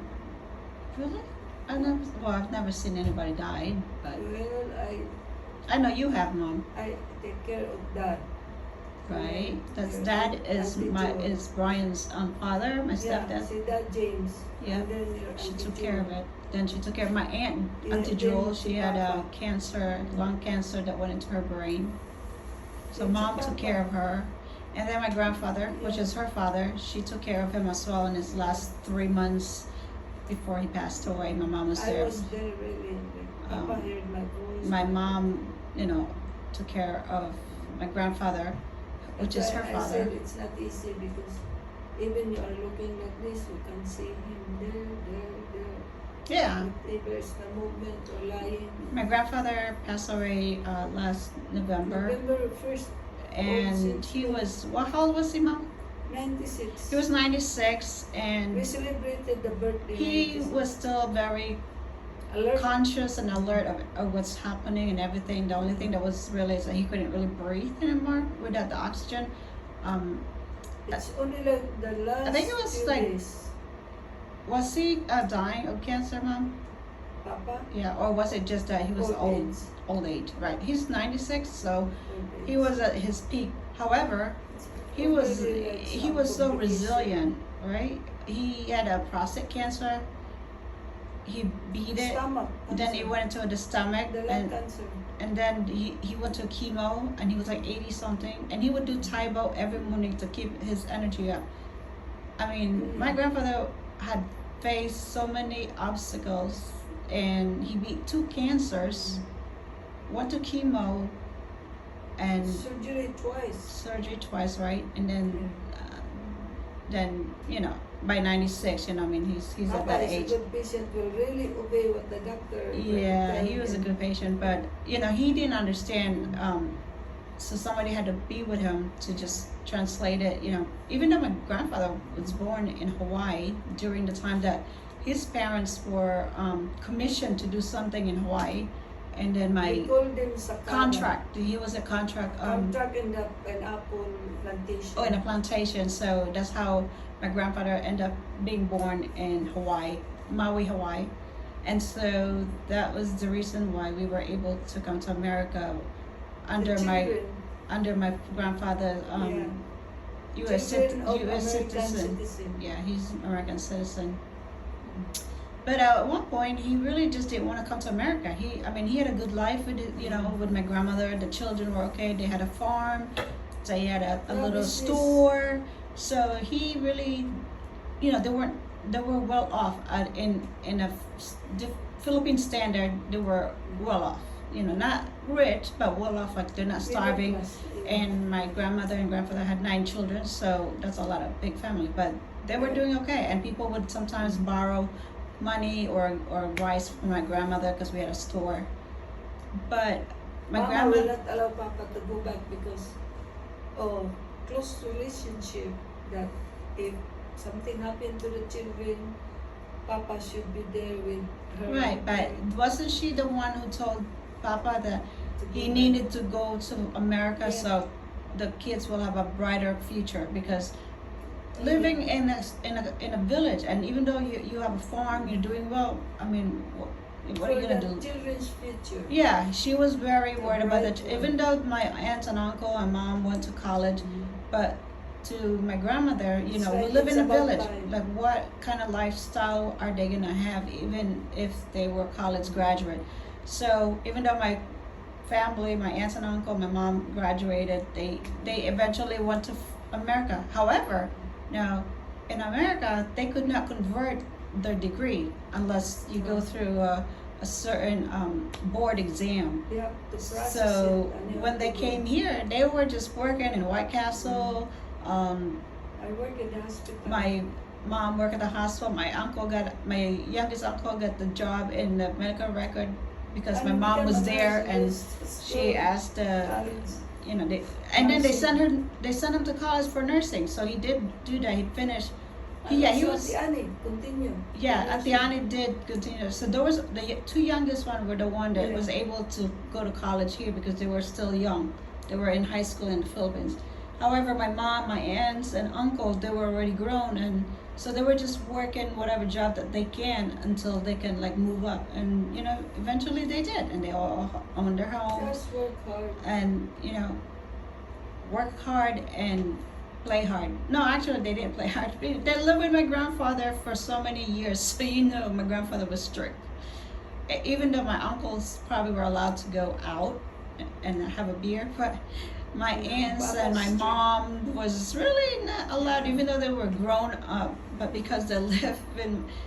Really? I've never seen anybody die, but Well, I know you have, Mom, I take care of that. right? That's Yeah, dad is Auntie my Jo. is Brian's father, my Yeah, stepdad. see that James. Yeah. And then your She Auntie took Jo. care of it. Then she took care of my aunt, Yeah, Auntie then Jewel. si She had Papa. cancer, lung cancer that went into her brain. So Then si Mom took Papa. care of her. And then my grandfather, which Yeah. is her father, she took care of him as well in his last 3 months before he passed away. My mom was I there. was there really. Papa Um, heard my voice. My mom, took care of my grandfather, which is That's her why I father. said it's not easy because even you are looking like this, you can see him there. Yeah. If there's a movement or lying. My grandfather passed away last November. November 1st, And he was, how old was he, Mom? 96. He was 96, We and celebrated the birthday. he 96. was still very alert. conscious and alert of what's happening and everything. The only thing that was really is that he couldn't really breathe anymore without the oxygen. It's only like the last think it was few like- days. Was he dying of cancer, Mom? Papa, Yeah, or was it just that he was old? age. Old age, right? He's 96, so Old he age. was at his peak. However, he was Already like he some was so complication. resilient, right? He had a prostate cancer. He beat it. Stomach Then he cancer. went into the stomach, The lung cancer. and then he went to chemo, and he was like 80 something, and he would do Taibo every morning to keep his energy up. I mean, my grandfather had faced so many obstacles, and he beat 2 cancers, went to chemo, and Surgery twice. surgery twice, right? And then by 96, I mean, he's at Papa that is age. a good patient, will really obey what the doctor will Yeah, tell he was a him. good patient, but he didn't understand. So somebody had to be with him to just translate it. Even though my grandfather was born in Hawaii during the time that his parents were commissioned to do something in Hawaii, and then We my called them Sakana. contract. He was a contract. Contract in the pineapple plantation. In a plantation. So that's how my grandfather ended up being born in Hawaii, Maui, Hawaii. And so that was the reason why we were able to come to America under The my children, grandfather, yeah. U.S. Children of U.S. American citizen. citizen. Yeah, he's American citizen. But at one point, he really just didn't want to come to America. He had a good life with with my grandmother. The children were okay. They had a farm. They had a Yeah, little business. store. So he really, they were well off in a Philippine standard. They were well off. Not rich, but well off. Like they're not starving. Middle class, yeah. And my grandmother and grandfather had 9 children, so that's a lot of big family. But they were doing okay, and people would sometimes borrow money or rice from my grandmother because we had a store. But my Mama will grandmother, not allow Papa to go back because of close relationship, that if something happened to the children, Papa should be there with her. right? But wasn't she the one who told Papa that to he go needed to go to America Yeah. so the kids will have a brighter future? Because living in a village, and even though you have a farm, you're doing well. I mean, what are you gonna do? Children's future. Yeah, she was very worried about Right. that. Even though my aunt and uncle and mom went to college, but to my grandmother, It's we like live it's in a about village. time. Like, what kind of lifestyle are they gonna have, even if they were college graduate? So even though my family, my aunts and uncle, my mom graduated, they eventually went to America. However, now in America, they could not convert their degree unless you go through a certain board exam. They have to process So it, and you when have they to came go. here, they were just working in White Castle. I work in the hospital. My mom worked at the hospital. My youngest uncle got the job in the medical record because my And mom then was my there, husband and is she still asked college. and then they Nursing. sent him to college for nursing. So he did do that. He finished. And He also was. Auntie Annie, continue. Yeah, Nursing. Atiani did continue. So there was the 2 youngest one were the one that Yeah. was able to go to college here because they were still young. They were in high school in the Philippines. However, my mom, my aunts, and uncles, they were already grown, and So they were just working whatever job that they can until they can like move up, and eventually they did, and they all owned their homes Just work hard. and work hard and play hard. No, actually they didn't play hard. They lived with my grandfather for so many years, so my grandfather was strict. Even though my uncles probably were allowed to go out and have a beer, but my aunts and my mom was really not allowed, even though they were grown up. But because they lived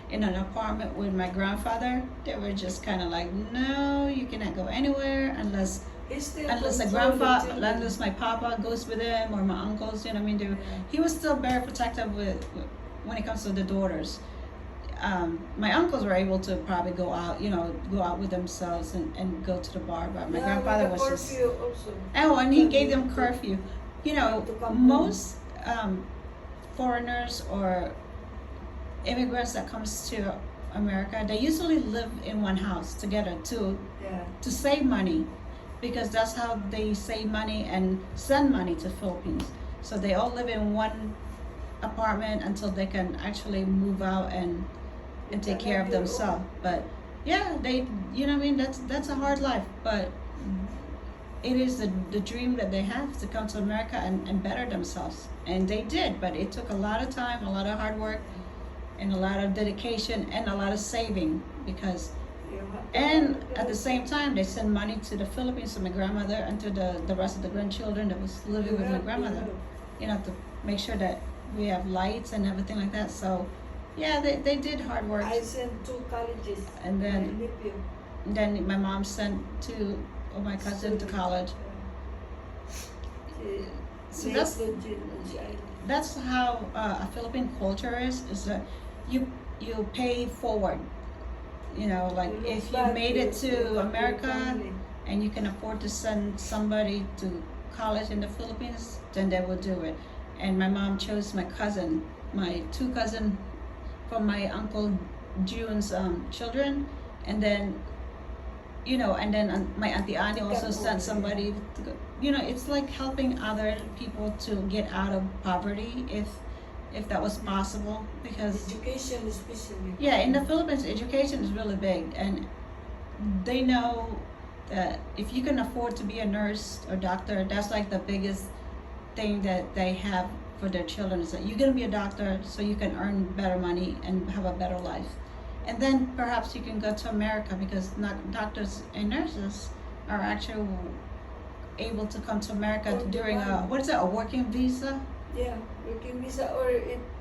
in an apartment with my grandfather, they were just kind of like, no, you cannot go anywhere unless my papa goes with them or my uncles. You know what I mean? He was still very protective when it comes to the daughters. My uncles were able to probably go out with themselves and go to the bar, but my grandfather was just. Also. Oh, and he gave them curfew. To come Most foreigners or immigrants that comes to America, they usually live in one house together to save money, because that's how they save money and send money to Philippines. So they all live in one apartment until they can actually move out and take care of themselves. But yeah, that's a hard life, but it is the dream that they have to come to America and better themselves, and they did. But it took a lot of time, a lot of hard work, and a lot of dedication, and a lot of saving, because and at the same time they send money to the Philippines to my grandmother and to the rest of the grandchildren that was living with my grandmother, to make sure that we have lights and everything like that. So yeah, they did hard work. I sent 2 colleges. And then- my nephew. Then my mom sent 2 of my cousins to college. So that's how a Philippine culture is that you pay forward. Like if you made it to America and you can afford to send somebody to college in the Philippines, then they will do it. And my mom chose my 2 cousins from my uncle June's children, and then my auntie Annie also sent somebody to go. It's like helping other people to get out of poverty if that was possible, because Education especially. yeah, in the Philippines education is really big, and they know that if you can afford to be a nurse or doctor, that's like the biggest thing that they have for their children, is that you're going to be a doctor so you can earn better money and have a better life. And then perhaps you can go to America, because not doctors and nurses are actually able to come to America during a working visa, Yeah, working visa, or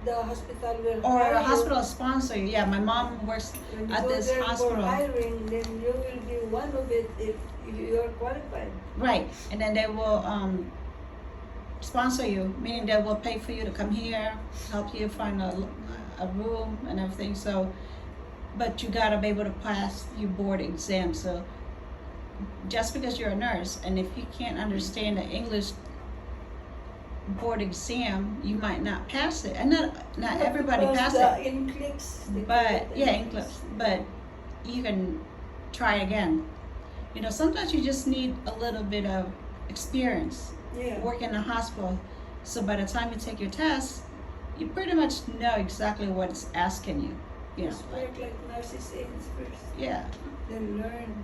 the hospital will or hire a you. hospital sponsor. Yeah, my mom works When you at go this there hospital. for hiring, then you will be one of it if you are qualified. Right, and then they will sponsor you, meaning they will pay for you to come here, help you find a room and everything. So, but you gotta be able to pass your board exam. So, just because you're a nurse, and if you can't understand the English board exam, you might not pass it. And not everybody Because passes the it. NCLEX, they But call it yeah, NCLEX. English. But you can try again. Sometimes you just need a little bit of experience. Yeah. Work in a hospital, so by the time you take your test, you pretty much know exactly what it's asking you. Just work like nurses aides first, Yeah, then learn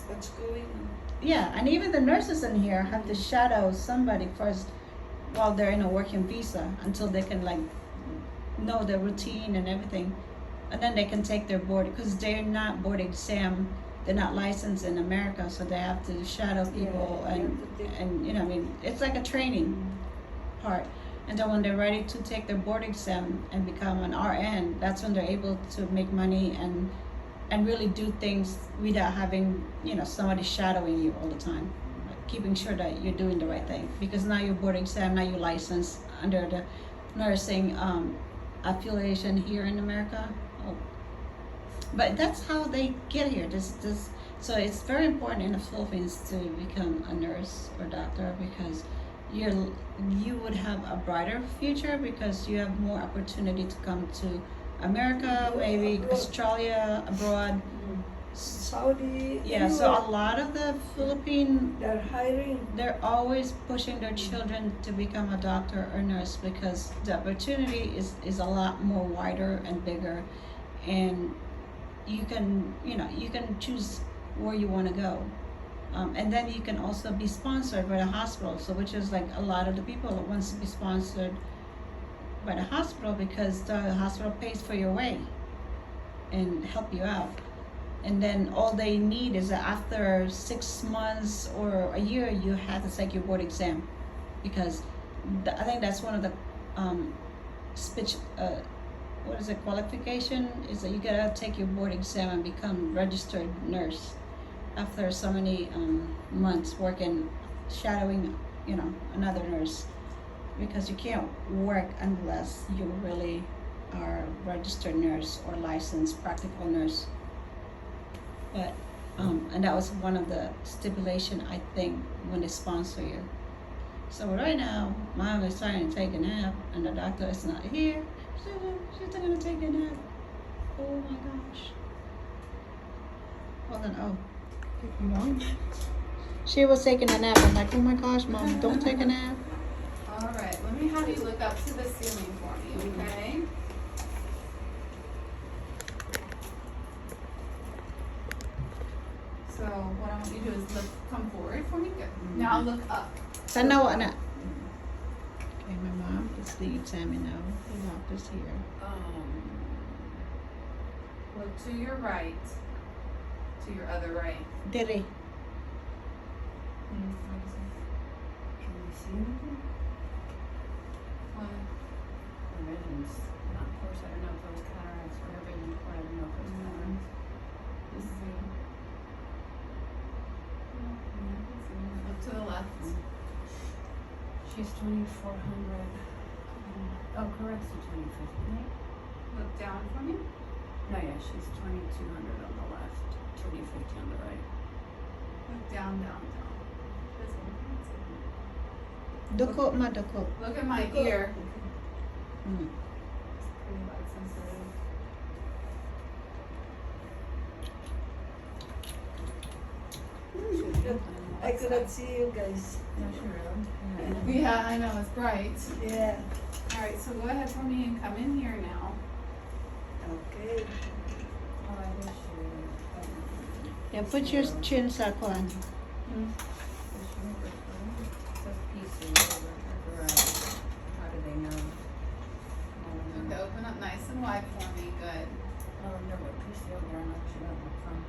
what's going on. yeah, and even the nurses in here have to shadow somebody first while they're in a working visa, until they can know the routine and everything, and then they can take their board, because they're not board exam. They're not licensed in America, so they have to shadow people, Yeah, and it's like a training part. And then when they're ready to take their board exam and become an RN, that's when they're able to make money and really do things without having somebody shadowing you all the time, keeping sure that you're doing the right thing. Because now you're board exam, now you're licensed under the nursing affiliation here in America. But that's how they get here. So it's very important in the Philippines to become a nurse or doctor, because you would have a brighter future, because you have more opportunity to come to America, maybe Abroad. Australia, abroad, Saudi. Yeah, so anywhere. a lot of the Philippine, They're hiring. they're always pushing their children to become a doctor or nurse because the opportunity is a lot more wider and bigger, and you can, you know, you can choose where you want to go. And then you can also be sponsored by the hospital, so which is like a lot of the people that wants to be sponsored by the hospital because the hospital pays for your way and help you out. And then all they need is that after 6 months or a year, you have to take your board exam, because I think that's one of the speech. What is it? Qualification is that you gotta take your board exam and become registered nurse after so many months working, shadowing, you know, another nurse, because you can't work unless you really are registered nurse or licensed practical nurse. But and that was one of the stipulation, I think, when they sponsor you. So right now, mom is trying to take a nap, and the doctor is not here. She's gonna take a nap. Oh my gosh. Hold on. Oh, she was taking a nap. I'm like, oh my gosh, mom, don't take a nap. All right, let me have you look up to the ceiling for me, okay? So what I want you to do is come forward for me. Good. Now look up. Tanawa na. Okay, my mom is the examiner. The doctor's here. Look to your right. To your other right. Dere. Can you see anything? One. The visions. Not, of course, I don't know if those cataracts or her vision. I don't know if those cataracts. This is you. Look to the left. She's 2,400. Oh, correct, so 2,050. Look down for me. No, yeah, she's 2,200 on the left, 2,050 on the right. Look down, down, down. This one. Duko ma duko. Look at my ear. Mm. It's pretty light sensitive. I cannot see you guys. No, she really. Yeah, I know, it's bright. Yeah. All right, so go ahead for me and come in here now. Okay. Oh, I guess she really. Yeah, put your chin sa kuan. How do they know? Okay, open up nice and wide for me. Good. I don't know what PCO they're not sure about from.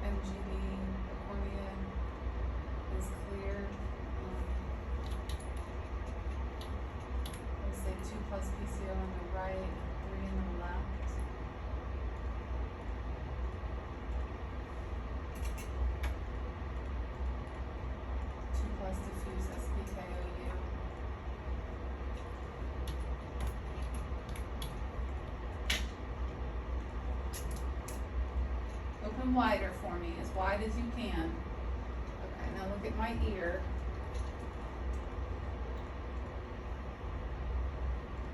MGB, the cornea is clear. Let's say 2 plus PCO on the right, 3 on the left. Two plus diffuse SPKOU. Open wider for me, as wide as you can. Okay, now look at my ear.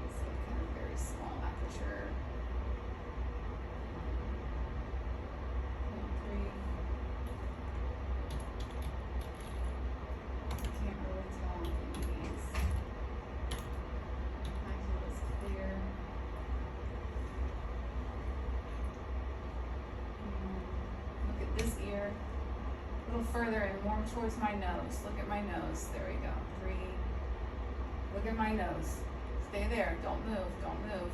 It's a kind of very small aperture. 0.3. I can't really tell on these. Macula is clear. Look at this ear. A little further and more towards my nose. Look at my nose. There we go. 3. Look at my nose. Stay there. Don't move. Don't move.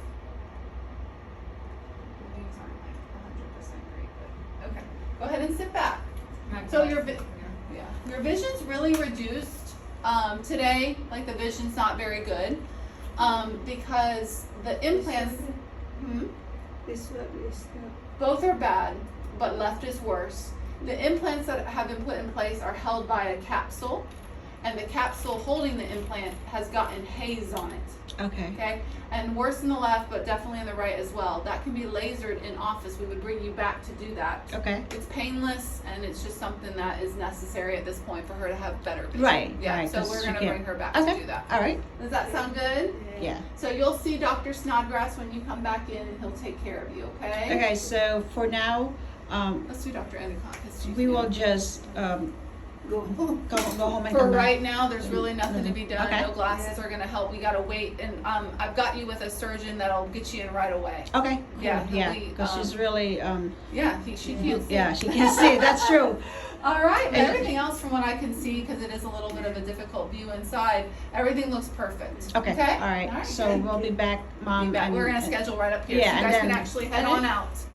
These aren't like 100% great, but okay. Go ahead and sit back. So your vision's really reduced today. Like the vision's not very good because the implants. This one is not. Both are bad, but left is worse. The implants that have been put in place are held by a capsule, and the capsule holding the implant has gotten haze on it. Okay. Okay, and worse in the left, but definitely in the right as well. That can be lasered in office. We would bring you back to do that. Okay. It's painless, and it's just something that is necessary at this point for her to have better vision. Right, Yeah. right, So 'cause we're she gonna can't- bring her back Okay. to do that. All right. Does that sound good? Yeah. So you'll see Dr. Snodgrass when you come back in, and he'll take care of you. Okay. Okay. So for now, Let's do Dr. Endicott because she's we new. will just Go home. go home and For come back. right now, there's really nothing to be done. Okay. No glasses are gonna help. We gotta wait, and I've got you with a surgeon that'll get you in right away. Okay. Cool. Yeah, Yeah. we, Because she's really Yeah, she can't see. yeah, she can't see. That's true. All right, but And- everything else from what I can see, because it is a little bit of a difficult view inside, everything looks perfect. Okay. Okay. All right. So good. we'll be back, Mom. Be back. and- We're gonna schedule right up here, Yeah, so you and guys can then- actually head on out.